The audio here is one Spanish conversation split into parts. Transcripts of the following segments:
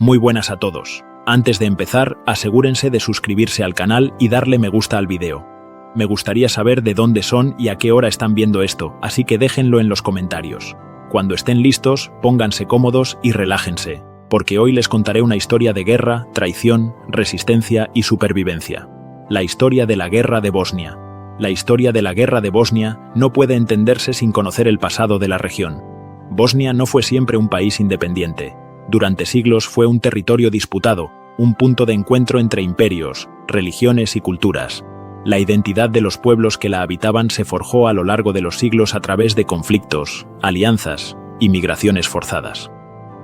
Muy buenas a todos. Antes de empezar, asegúrense de suscribirse al canal y darle me gusta al video. Me gustaría saber de dónde son y a qué hora están viendo esto, así que déjenlo en los comentarios. Cuando estén listos, pónganse cómodos y relájense, porque hoy les contaré una historia de guerra, traición, resistencia y supervivencia. La historia de la Guerra de Bosnia. La historia de la Guerra de Bosnia no puede entenderse sin conocer el pasado de la región. Bosnia no fue siempre un país independiente. Durante siglos fue un territorio disputado, un punto de encuentro entre imperios, religiones y culturas. La identidad de los pueblos que la habitaban se forjó a lo largo de los siglos a través de conflictos, alianzas y migraciones forzadas.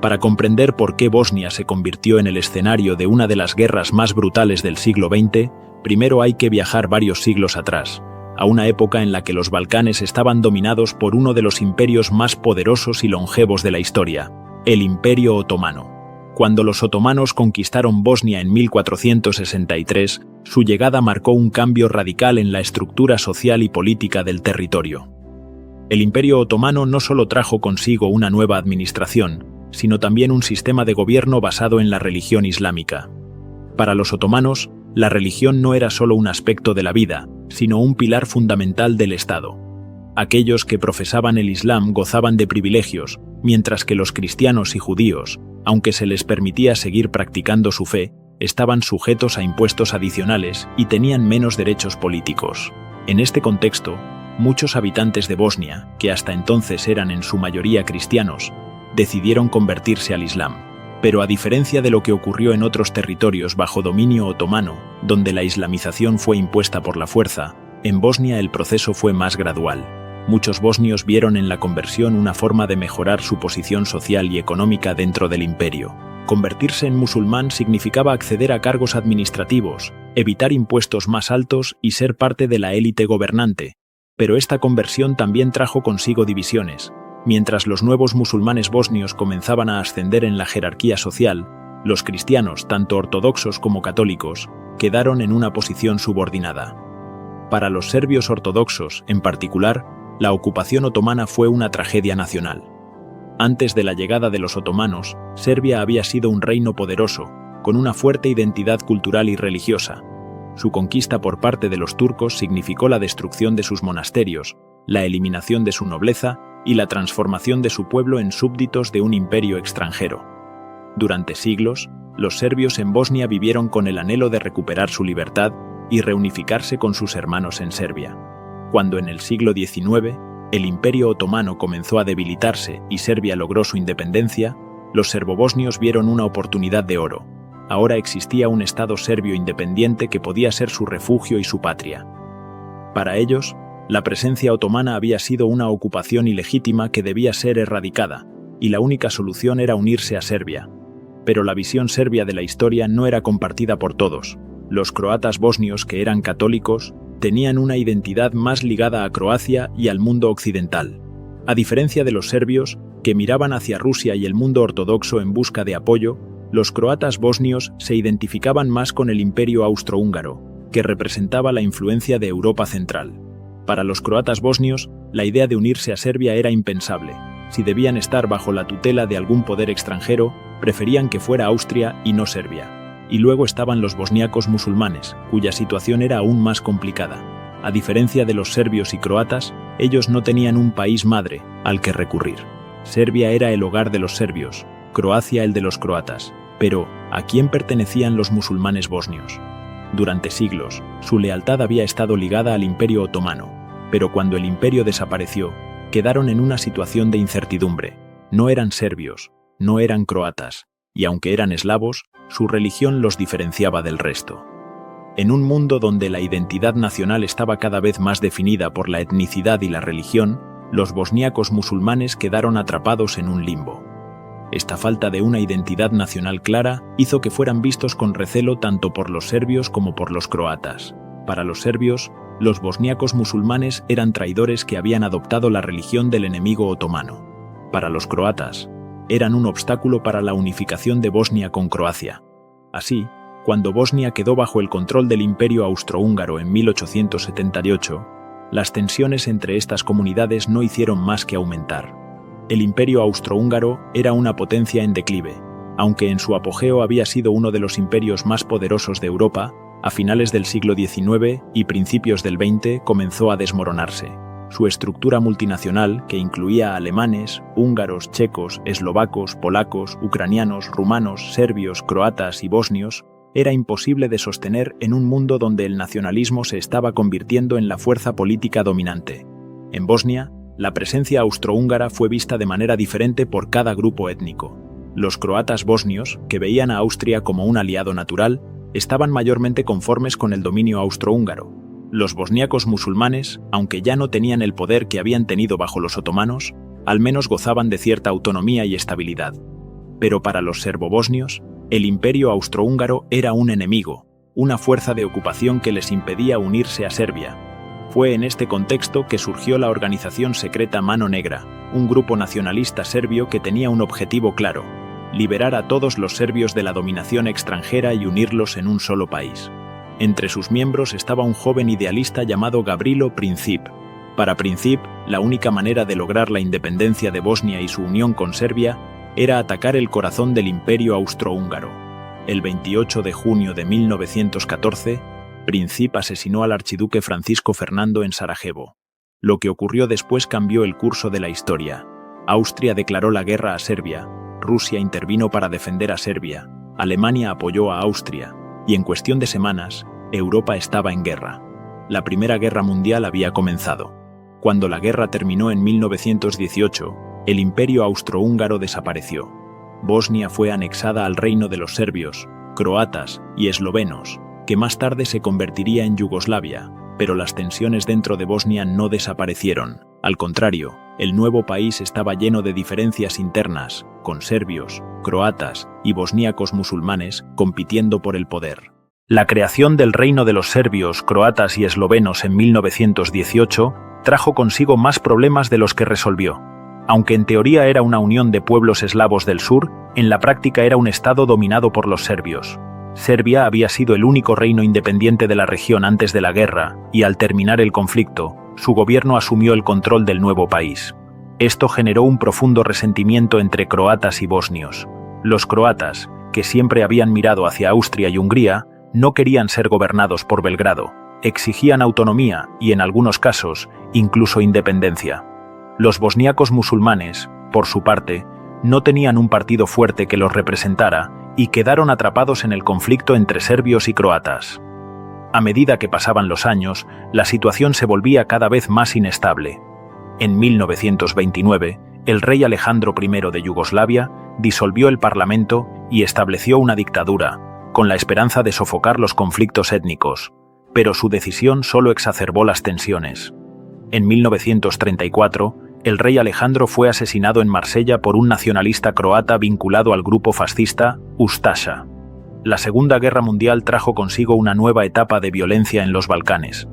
Para comprender por qué Bosnia se convirtió en el escenario de una de las guerras más brutales del siglo XX, primero hay que viajar varios siglos atrás, a una época en la que los Balcanes estaban dominados por uno de los imperios más poderosos y longevos de la historia, el Imperio Otomano. Cuando los otomanos conquistaron Bosnia en 1463, su llegada marcó un cambio radical en la estructura social y política del territorio. El Imperio Otomano no solo trajo consigo una nueva administración, sino también un sistema de gobierno basado en la religión islámica. Para los otomanos, la religión no era solo un aspecto de la vida, sino un pilar fundamental del Estado. Aquellos que profesaban el Islam gozaban de privilegios, mientras que los cristianos y judíos, aunque se les permitía seguir practicando su fe, estaban sujetos a impuestos adicionales y tenían menos derechos políticos. En este contexto, muchos habitantes de Bosnia, que hasta entonces eran en su mayoría cristianos, decidieron convertirse al Islam. Pero a diferencia de lo que ocurrió en otros territorios bajo dominio otomano, donde la islamización fue impuesta por la fuerza, en Bosnia el proceso fue más gradual. Muchos bosnios vieron en la conversión una forma de mejorar su posición social y económica dentro del imperio. Convertirse en musulmán significaba acceder a cargos administrativos, evitar impuestos más altos y ser parte de la élite gobernante. Pero esta conversión también trajo consigo divisiones. Mientras los nuevos musulmanes bosnios comenzaban a ascender en la jerarquía social, los cristianos, tanto ortodoxos como católicos, quedaron en una posición subordinada. Para los serbios ortodoxos, en particular, la ocupación otomana fue una tragedia nacional. Antes de la llegada de los otomanos, Serbia había sido un reino poderoso, con una fuerte identidad cultural y religiosa. Su conquista por parte de los turcos significó la destrucción de sus monasterios, la eliminación de su nobleza y la transformación de su pueblo en súbditos de un imperio extranjero. Durante siglos, los serbios en Bosnia vivieron con el anhelo de recuperar su libertad y reunificarse con sus hermanos en Serbia. Cuando en el siglo XIX, el Imperio Otomano comenzó a debilitarse y Serbia logró su independencia, los serbobosnios vieron una oportunidad de oro. Ahora existía un Estado serbio independiente que podía ser su refugio y su patria. Para ellos, la presencia otomana había sido una ocupación ilegítima que debía ser erradicada, y la única solución era unirse a Serbia. Pero la visión serbia de la historia no era compartida por todos. Los croatas bosnios, que eran católicos, tenían una identidad más ligada a Croacia y al mundo occidental. A diferencia de los serbios, que miraban hacia Rusia y el mundo ortodoxo en busca de apoyo, los croatas bosnios se identificaban más con el Imperio Austrohúngaro, que representaba la influencia de Europa Central. Para los croatas bosnios, la idea de unirse a Serbia era impensable. Si debían estar bajo la tutela de algún poder extranjero, preferían que fuera Austria y no Serbia. Y luego estaban los bosníacos musulmanes, cuya situación era aún más complicada. A diferencia de los serbios y croatas, ellos no tenían un país madre al que recurrir. Serbia era el hogar de los serbios, Croacia el de los croatas. Pero, ¿a quién pertenecían los musulmanes bosnios? Durante siglos, su lealtad había estado ligada al Imperio Otomano, pero cuando el imperio desapareció, quedaron en una situación de incertidumbre. No eran serbios, no eran croatas, y aunque eran eslavos, su religión los diferenciaba del resto. En un mundo donde la identidad nacional estaba cada vez más definida por la etnicidad y la religión, los bosníacos musulmanes quedaron atrapados en un limbo. Esta falta de una identidad nacional clara hizo que fueran vistos con recelo tanto por los serbios como por los croatas. Para los serbios, los bosníacos musulmanes eran traidores que habían adoptado la religión del enemigo otomano. Para los croatas, eran un obstáculo para la unificación de Bosnia con Croacia. Así, cuando Bosnia quedó bajo el control del Imperio Austrohúngaro en 1878, las tensiones entre estas comunidades no hicieron más que aumentar. El Imperio Austrohúngaro era una potencia en declive, Aunque en su apogeo había sido uno de los imperios más poderosos de Europa, a finales del siglo XIX y principios del XX comenzó a desmoronarse. Su estructura multinacional, que incluía a alemanes, húngaros, checos, eslovacos, polacos, ucranianos, rumanos, serbios, croatas y bosnios, era imposible de sostener en un mundo donde el nacionalismo se estaba convirtiendo en la fuerza política dominante. En Bosnia, la presencia austrohúngara fue vista de manera diferente por cada grupo étnico. Los croatas bosnios, que veían a Austria como un aliado natural, estaban mayormente conformes con el dominio austrohúngaro. Los bosníacos musulmanes, aunque ya no tenían el poder que habían tenido bajo los otomanos, al menos gozaban de cierta autonomía y estabilidad. Pero para los serbobosnios, el imperio austrohúngaro era un enemigo, una fuerza de ocupación que les impedía unirse a Serbia. Fue en este contexto que surgió la organización secreta Mano Negra, un grupo nacionalista serbio que tenía un objetivo claro: liberar a todos los serbios de la dominación extranjera y unirlos en un solo país. Entre sus miembros estaba un joven idealista llamado Gavrilo Princip. Para Princip, la única manera de lograr la independencia de Bosnia y su unión con Serbia era atacar el corazón del imperio austrohúngaro. El 28 de junio de 1914, Princip asesinó al archiduque Francisco Fernando en Sarajevo. Lo que ocurrió después cambió el curso de la historia. Austria declaró la guerra a Serbia, Rusia intervino para defender a Serbia, Alemania apoyó a Austria, y en cuestión de semanas, Europa estaba en guerra. La Primera Guerra Mundial había comenzado. Cuando la guerra terminó en 1918, el imperio austrohúngaro desapareció. Bosnia fue anexada al reino de los serbios, croatas y eslovenos, que más tarde se convertiría en Yugoslavia, pero las tensiones dentro de Bosnia no desaparecieron. Al contrario, el nuevo país estaba lleno de diferencias internas, con serbios, croatas y bosníacos musulmanes compitiendo por el poder. La creación del reino de los serbios, croatas y eslovenos en 1918 trajo consigo más problemas de los que resolvió. Aunque en teoría era una unión de pueblos eslavos del sur, en la práctica era un estado dominado por los serbios. Serbia había sido el único reino independiente de la región antes de la guerra, y al terminar el conflicto, su gobierno asumió el control del nuevo país. Esto generó un profundo resentimiento entre croatas y bosnios. Los croatas, que siempre habían mirado hacia Austria y Hungría, no querían ser gobernados por Belgrado, exigían autonomía y, en algunos casos, incluso independencia. Los bosníacos musulmanes, por su parte, no tenían un partido fuerte que los representara y quedaron atrapados en el conflicto entre serbios y croatas. A medida que pasaban los años, la situación se volvía cada vez más inestable. En 1929, el rey Alejandro I de Yugoslavia disolvió el parlamento y estableció una dictadura, con la esperanza de sofocar los conflictos étnicos, pero su decisión solo exacerbó las tensiones. En 1934, el rey Alejandro fue asesinado en Marsella por un nacionalista croata vinculado al grupo fascista Ustasha. La Segunda Guerra Mundial trajo consigo una nueva etapa de violencia en los Balcanes.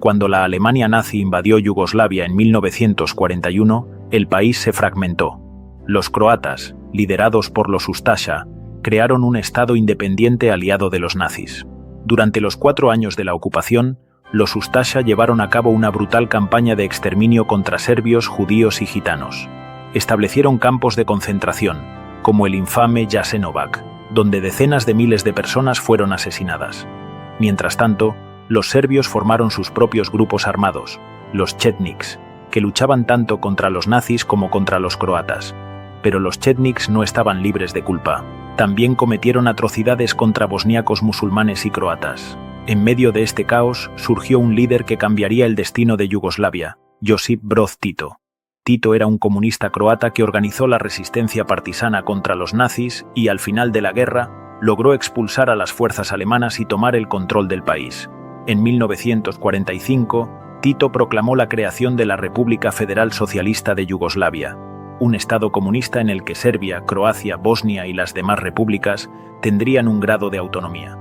Cuando la Alemania nazi invadió Yugoslavia en 1941, el país se fragmentó. Los croatas, liderados por los Ustasha, crearon un estado independiente aliado de los nazis. Durante los 4 años de la ocupación, los Ustasha llevaron a cabo una brutal campaña de exterminio contra serbios, judíos y gitanos. Establecieron campos de concentración, como el infame Jasenovac, donde decenas de miles de personas fueron asesinadas. Mientras tanto, los serbios formaron sus propios grupos armados, los Chetniks, que luchaban tanto contra los nazis como contra los croatas. Pero los Chetniks no estaban libres de culpa. También cometieron atrocidades contra bosníacos musulmanes y croatas. En medio de este caos surgió un líder que cambiaría el destino de Yugoslavia, Josip Broz Tito. Tito era un comunista croata que organizó la resistencia partisana contra los nazis y, al final de la guerra, logró expulsar a las fuerzas alemanas y tomar el control del país. En 1945, Tito proclamó la creación de la República Federal Socialista de Yugoslavia, un estado comunista en el que Serbia, Croacia, Bosnia y las demás repúblicas tendrían un grado de autonomía.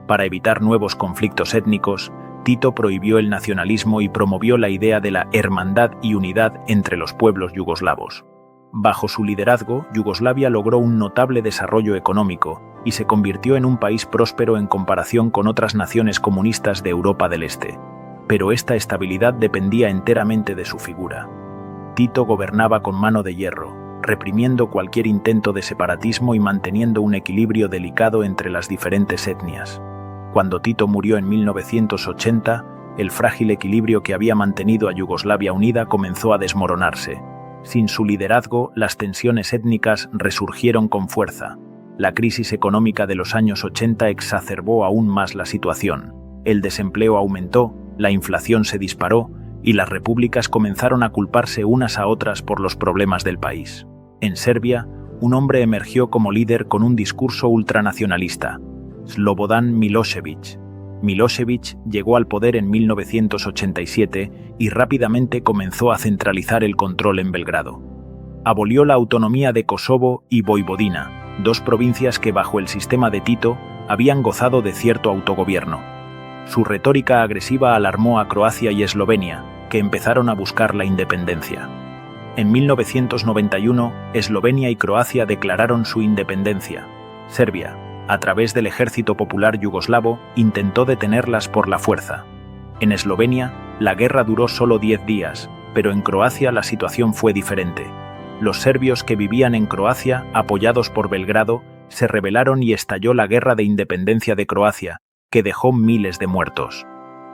Para evitar nuevos conflictos étnicos, Tito prohibió el nacionalismo y promovió la idea de la hermandad y unidad entre los pueblos yugoslavos. Bajo su liderazgo, Yugoslavia logró un notable desarrollo económico y se convirtió en un país próspero en comparación con otras naciones comunistas de Europa del Este. Pero esta estabilidad dependía enteramente de su figura. Tito gobernaba con mano de hierro, reprimiendo cualquier intento de separatismo y manteniendo un equilibrio delicado entre las diferentes etnias. Cuando Tito murió en 1980, el frágil equilibrio que había mantenido a Yugoslavia unida comenzó a desmoronarse. Sin su liderazgo, las tensiones étnicas resurgieron con fuerza. La crisis económica de los años 80 exacerbó aún más la situación. El desempleo aumentó, la inflación se disparó y las repúblicas comenzaron a culparse unas a otras por los problemas del país. En Serbia, un hombre emergió como líder con un discurso ultranacionalista: Slobodan Milošević. Milošević llegó al poder en 1987 y rápidamente comenzó a centralizar el control en Belgrado. Abolió la autonomía de Kosovo y Voivodina, dos provincias que bajo el sistema de Tito habían gozado de cierto autogobierno. Su retórica agresiva alarmó a Croacia y Eslovenia, que empezaron a buscar la independencia. En 1991, Eslovenia y Croacia declararon su independencia. Serbia, a través del Ejército Popular Yugoslavo, intentó detenerlas por la fuerza. En Eslovenia, la guerra duró solo 10 días, pero en Croacia la situación fue diferente. Los serbios que vivían en Croacia, apoyados por Belgrado, se rebelaron y estalló la Guerra de Independencia de Croacia, que dejó miles de muertos.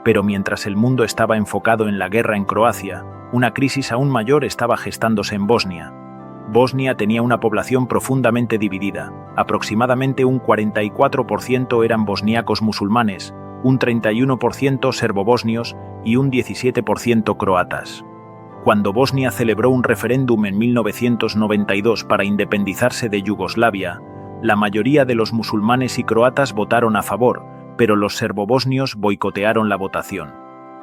Pero mientras el mundo estaba enfocado en la guerra en Croacia, una crisis aún mayor estaba gestándose en Bosnia. Bosnia tenía una población profundamente dividida. Aproximadamente un 44% eran bosníacos musulmanes, un 31% serbobosnios y un 17% croatas. Cuando Bosnia celebró un referéndum en 1992 para independizarse de Yugoslavia, la mayoría de los musulmanes y croatas votaron a favor, pero los serbobosnios boicotearon la votación.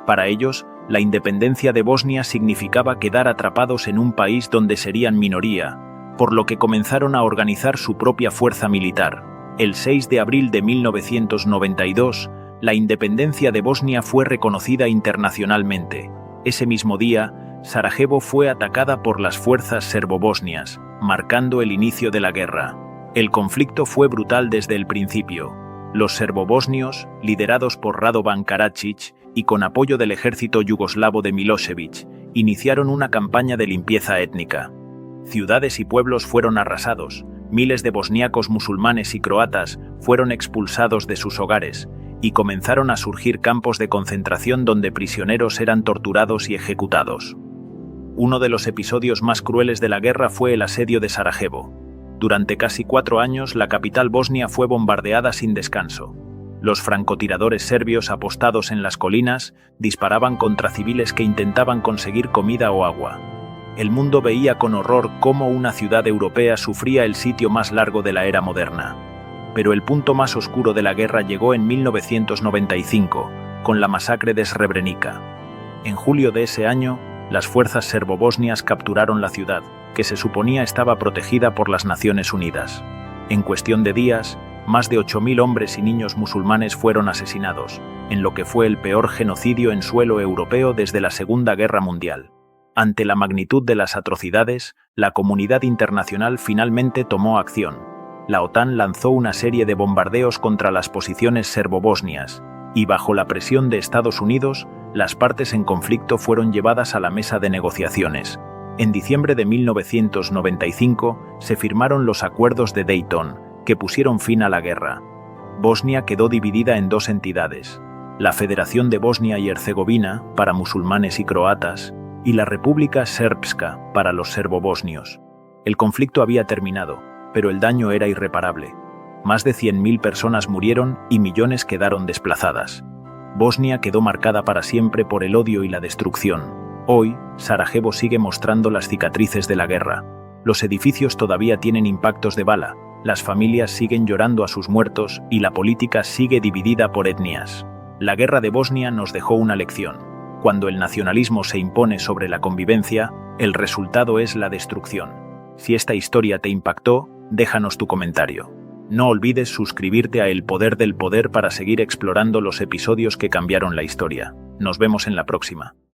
Para ellos, la independencia de Bosnia significaba quedar atrapados en un país donde serían minoría, por lo que comenzaron a organizar su propia fuerza militar. El 6 de abril de 1992, la independencia de Bosnia fue reconocida internacionalmente. Ese mismo día, Sarajevo fue atacada por las fuerzas serbobosnias, marcando el inicio de la guerra. El conflicto fue brutal desde el principio. Los serbobosnios, liderados por Radovan Karadzic y con apoyo del ejército yugoslavo de Milošević, iniciaron una campaña de limpieza étnica. Ciudades y pueblos fueron arrasados, miles de bosníacos musulmanes y croatas fueron expulsados de sus hogares, y comenzaron a surgir campos de concentración donde prisioneros eran torturados y ejecutados. Uno de los episodios más crueles de la guerra fue el asedio de Sarajevo. Durante casi 4 años, la capital bosnia fue bombardeada sin descanso. Los francotiradores serbios apostados en las colinas disparaban contra civiles que intentaban conseguir comida o agua. El mundo veía con horror cómo una ciudad europea sufría el sitio más largo de la era moderna. Pero el punto más oscuro de la guerra llegó en 1995, con la masacre de Srebrenica. En julio de ese año, las fuerzas serbobosnias capturaron la ciudad, que se suponía estaba protegida por las Naciones Unidas. En cuestión de días, más de 8.000 hombres y niños musulmanes fueron asesinados, en lo que fue el peor genocidio en suelo europeo desde la Segunda Guerra Mundial. Ante la magnitud de las atrocidades, la comunidad internacional finalmente tomó acción. La OTAN lanzó una serie de bombardeos contra las posiciones serbobosnias, y bajo la presión de Estados Unidos, las partes en conflicto fueron llevadas a la mesa de negociaciones. En diciembre de 1995 se firmaron los acuerdos de Dayton, que pusieron fin a la guerra. Bosnia quedó dividida en 2 entidades: la Federación de Bosnia y Herzegovina, para musulmanes y croatas, y la República Srpska, para los serbobosnios. El conflicto había terminado, pero el daño era irreparable. Más de 100.000 personas murieron y millones quedaron desplazadas. Bosnia quedó marcada para siempre por el odio y la destrucción. Hoy, Sarajevo sigue mostrando las cicatrices de la guerra. Los edificios todavía tienen impactos de bala, las familias siguen llorando a sus muertos y la política sigue dividida por etnias. La guerra de Bosnia nos dejó una lección. Cuando el nacionalismo se impone sobre la convivencia, el resultado es la destrucción. Si esta historia te impactó, déjanos tu comentario. No olvides suscribirte a El Poder del Poder para seguir explorando los episodios que cambiaron la historia. Nos vemos en la próxima.